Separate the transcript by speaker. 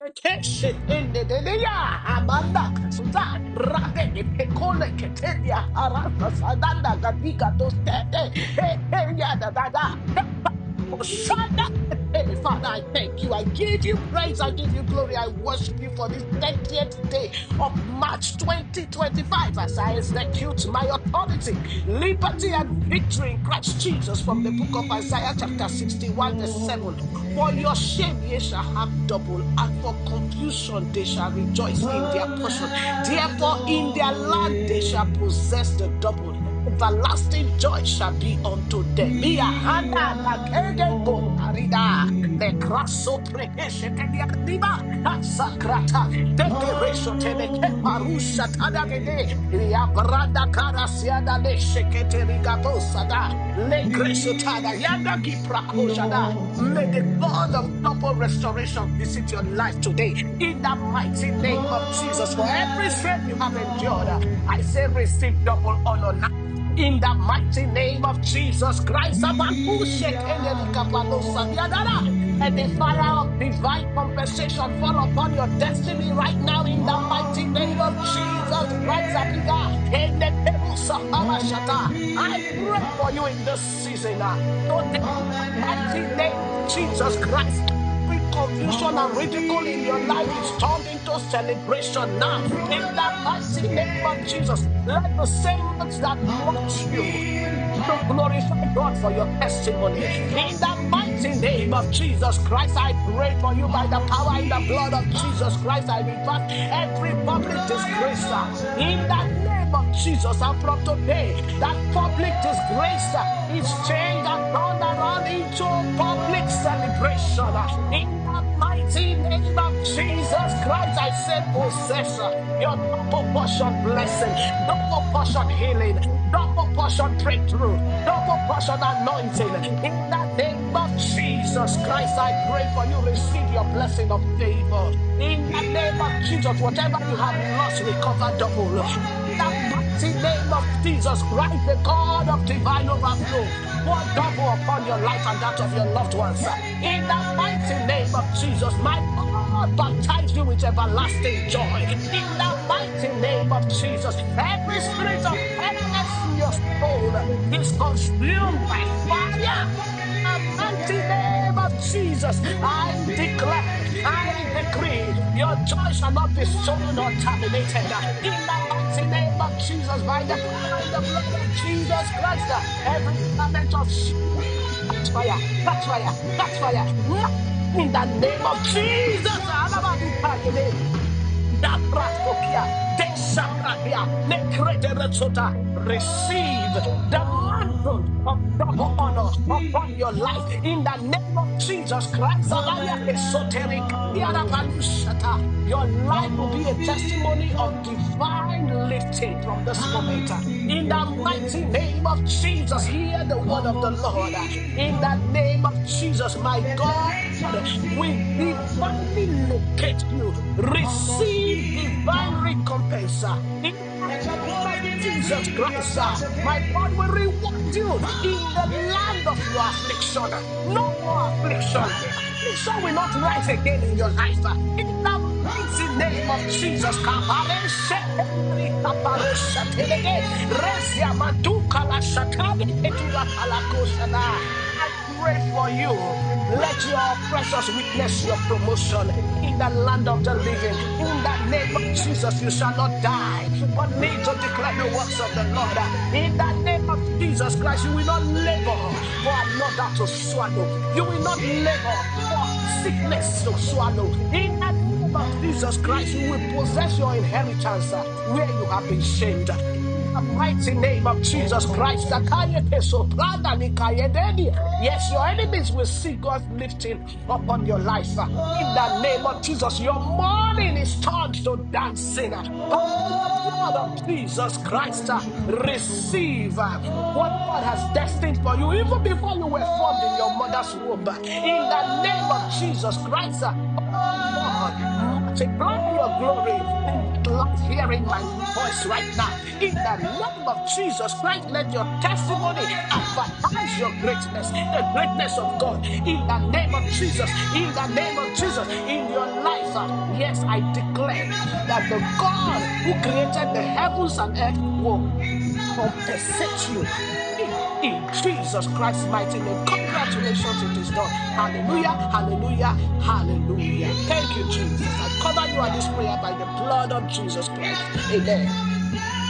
Speaker 1: Keteshe ende dedeya amanda kasuta rade de pekole ketelia arasa sadanda gadiga dostete ya da. Shanda. Hey, Father, I thank you. I give you praise. I give you glory. I worship you for this 30th day of March 2025 as I execute my authority, liberty, and victory in Christ Jesus from the book of Isaiah, chapter 61, verse 7. For your shame ye shall have double, and for confusion they shall rejoice in their portion. Therefore, in their land they shall possess the double. Everlasting joy shall be unto them. Mia handa la kege go arida. Le grasso prekeshe tedia diba. Sakrata. Deke resho tebe ke parusha tada gede. Ya branda kara siada le shekete rigato sada. Le gresho tada. Yanda ki prakojada. May the God of double restoration visit your life today in the mighty name of Jesus. For every shame you have endured, I say receive double honor now. In the mighty name of Jesus Christ, and the fire of divine compensation fall upon your destiny right now in the mighty name of Jesus Christ. I pray for you in this season. Today, in the mighty name of Jesus Christ. Every confusion and ridicule in your life is turned into celebration now. In the mighty name of Jesus, let the same ones that mocked you to glorify God for your testimony. In the mighty name of Jesus Christ, I pray for you by the power in the blood of Jesus Christ. I reverse every public disgrace. In the name of Jesus, and from today, that public disgrace is changed and turned around into public celebration. In the mighty name of Jesus Christ, I say possess your double portion blessing, double portion healing, double portion breakthrough, double portion anointing. In the name of Jesus Christ, I pray for you. Receive your blessing of favor. In the name of Jesus, whatever you have lost, recover double. In the mighty name of Jesus Christ, the God of divine overflow, pour double upon your life and that of your loved ones. In the mighty name of Jesus, my God, baptize you with everlasting joy. In the mighty name of Jesus, every spirit of heaviness in your soul is consumed by fire. The mighty name of Jesus, I declare, I decree, your joy shall not be stolen or terminated. In the mighty name of Jesus, by the power and the blood of Jesus Christ, every garment of shame, catch fire, catch fire, catch fire. In the name of Jesus, da praskokia, de sakratia, nekrete retsota. Receive the mantle of double honor upon your life in the name of Jesus Christ. Abaya esoteric, diarapalushata. Your life will be a testimony of divine lifting from this moment. In the mighty name of Jesus, hear the word of the Lord. In the name of Jesus, my God, we divinely locate you. Receive divine recompense. In the name of Jesus Christ, my God will reward you in the land of your affliction. No more affliction. Affliction will not rise again in your life. In the mighty name of Jesus. Kapareshe Henry Kaparesha Telege Rezia Maduka La Shatabi Ketura Palakoshada. I pray for you. Let your precious witness your promotion in the land of the living. In the name of Jesus, you shall not die, but live to declare the works of the Lord. In the name of Jesus Christ, you will not labor for another to swallow. You will not labor for sickness to swallow. In the name of Jesus Christ, you will possess your inheritance where you have been shamed. In the mighty name of Jesus Christ, yes, your enemies will see God's lifting upon your life. In the name of Jesus, your mourning is turned to dancing. By the blood of Jesus Christ, receive what God has destined for you even before you were formed in your mother's womb. In the name of Jesus Christ, oh God, multiply your glory. In that life hearing my voice right now, in the name of Jesus Christ, let your testimony advertise your greatness, the greatness of God. In the name of Jesus, in the name of Jesus, in your life, yes, I declare that the God who created the heavens and earth will compensate you in Jesus Christ's mighty name. Congratulations, it is done. Hallelujah, hallelujah, hallelujah. Thank you, Jesus. I cover you at this prayer by the blood of Jesus Christ. Amen.